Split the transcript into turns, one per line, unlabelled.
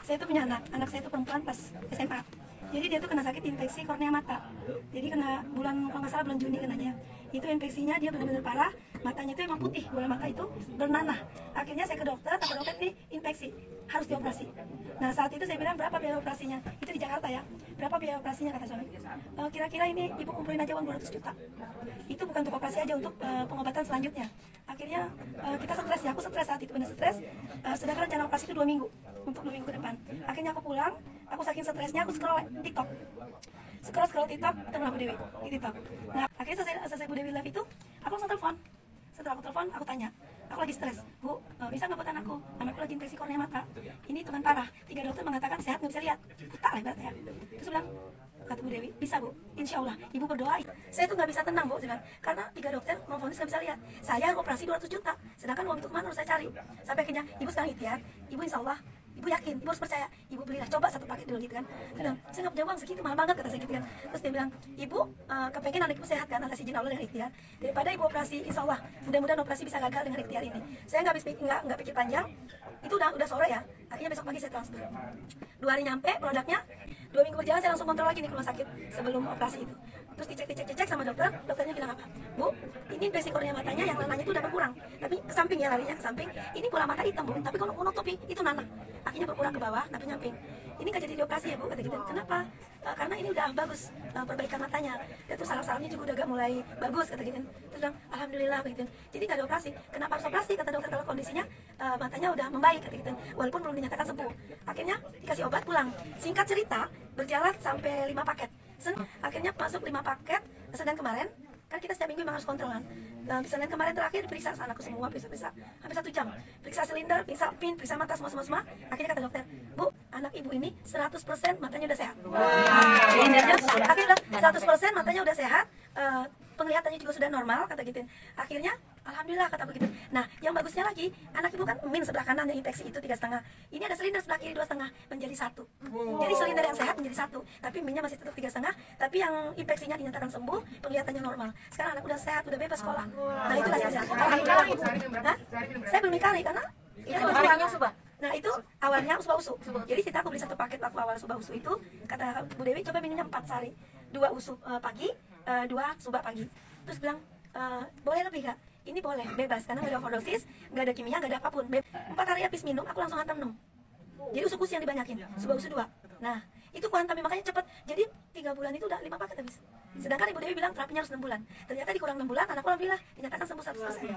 Saya tuh punya anak saya tuh perempuan pas SMA. Jadi dia tuh kena sakit infeksi kornea mata. Jadi kena kalau nggak salah bulan Juni kenanya. Itu infeksinya dia benar-benar parah, matanya itu emang putih, bola mata itu bernanah. Akhirnya saya ke dokter, kata dokter ini infeksi, harus dioperasi. Nah saat itu saya bilang berapa biaya operasinya? Itu di Jakarta ya. Berapa biaya operasinya kata suami? Kira-kira ini ibu kumpulin aja uang 200 juta. Itu bukan untuk operasi aja, untuk pengobatan selanjutnya. Akhirnya kita stres ya, aku stres saat itu, benar stres. Sedangkan rencana operasi itu 2 minggu, untuk 2 minggu ke depan. Akhirnya aku pulang, aku saking stresnya aku scroll TikTok. Scroll TikTok, ketemu Bu Dewi di TikTok. Nah akhirnya selesai Bu Dewi live itu, aku langsung telepon. Setelah aku telepon, aku tanya, aku lagi stres, Bu, bisa nggak buat anakku lagi infeksi kornea mata, ini teman parah, 3 dokter mengatakan sehat nggak bisa lihat, buta lah ibaratnya. Terus bilang, kata Bu Dewi, bisa Bu, insya Allah, Ibu berdoa. Saya tuh nggak bisa tenang Bu, saya bilang, karena 3 dokter mau vonis nggak bisa lihat, saya operasi 200 juta, sedangkan uang itu kemana harus saya cari. Sampai akhirnya, Ibu sekarang ikhtiar, Ibu insya Allah, Ibu yakin, Ibu harus percaya, Ibu belilah, coba 1 paket dulu gitu kan. Dia bilang, saya nggak punya uang segitu, mahal banget kata saya gitu kan. Terus dia bilang, Ibu kepengen anak Ibu sehat kan, atas izin Allah dengan ikhtiar. Daripada Ibu operasi, insya Allah, mudah-mudahan operasi bisa gagal dengan ikhtiar ini. Saya nggak pikir panjang, itu udah sore ya. Akhirnya besok pagi saya transfer. 2 hari nyampe produknya, 2 minggu berjalan saya langsung kontrol lagi nih ke rumah sakit sebelum operasi itu. Terus dicek sama dokter, dokternya bilang apa? Bu, ini infeksi kornea matanya yang nananya itu udah berkurang. Tapi ke samping ya, larinya ke samping. Ini bola mata hitam Bu, tapi kalau monotopi itu nanah. Akhirnya berkurang ke bawah, tapi nyamping. Ini nggak jadi dioperasi ya Bu, kata gitu. Kenapa? Karena ini udah bagus perbaikan matanya. Dan terus saraf-sarafnya juga udah agak mulai bagus, kata gitu. Terus bilang, alhamdulillah gitu. Jadi nggak ada operasi. Kenapa harus operasi? Kata dokter kalau kondisinya matanya udah membaik, kata gitu. Walaupun belum dinyatakan sembuh. Akhirnya dikasih obat pulang. Singkat cerita, berjalan sampai 5 paket. Akhirnya masuk 5 paket. Senin kemarin, kan kita setiap minggu memang harus kontrol kan. Senin kemarin terakhir periksa anakku semua, periksa hampir 1 jam. Periksa silinder, periksa pin, periksa mata semua. Akhirnya kata dokter, Bu, anak ibu ini 100% matanya udah sehat. Silindernya akhirnya 100% matanya udah sehat, penglihatannya juga sudah normal, kata gitu. Akhirnya alhamdulillah kata begitu. Nah yang bagusnya lagi, anak ibu kan min sebelah kanan yang infeksi itu 3,5. Ini ada silinder sebelah kiri 2,5 menjadi 1. Jadi silinder yang sehat menjadi 1, tapi minnya masih tetap 3,5. Tapi yang infeksinya dinyatakan sembuh, penglihatannya normal. Sekarang anak udah sehat, udah bebas sekolah. Nah itulah hasilnya. Alhamdulillah. Saya belum dikali karena ini orangnya subah. Nah itu awalnya subah usu. Jadi kita aku beli 1 paket waktu awal subah usu itu, kata Bu Dewi coba minumnya 4 sehari, 2 usu pagi, 2 subah pagi. Terus bilang boleh lebih Kak? Ini boleh, bebas, karena nggak ada overdosis, nggak ada kimia, nggak ada apapun. 4 hari habis minum, aku langsung hantam 6. Jadi usus yang dibanyakin, subah usu 2. Nah itu kuantamnya makanya cepet. Jadi 3 bulan itu udah 5 paket habis. Sedangkan Ibu Dewi bilang terapinya harus 6 bulan. Ternyata dikurang 6 bulan, anakku alhamdulillah dinyatakan sembuh 100%.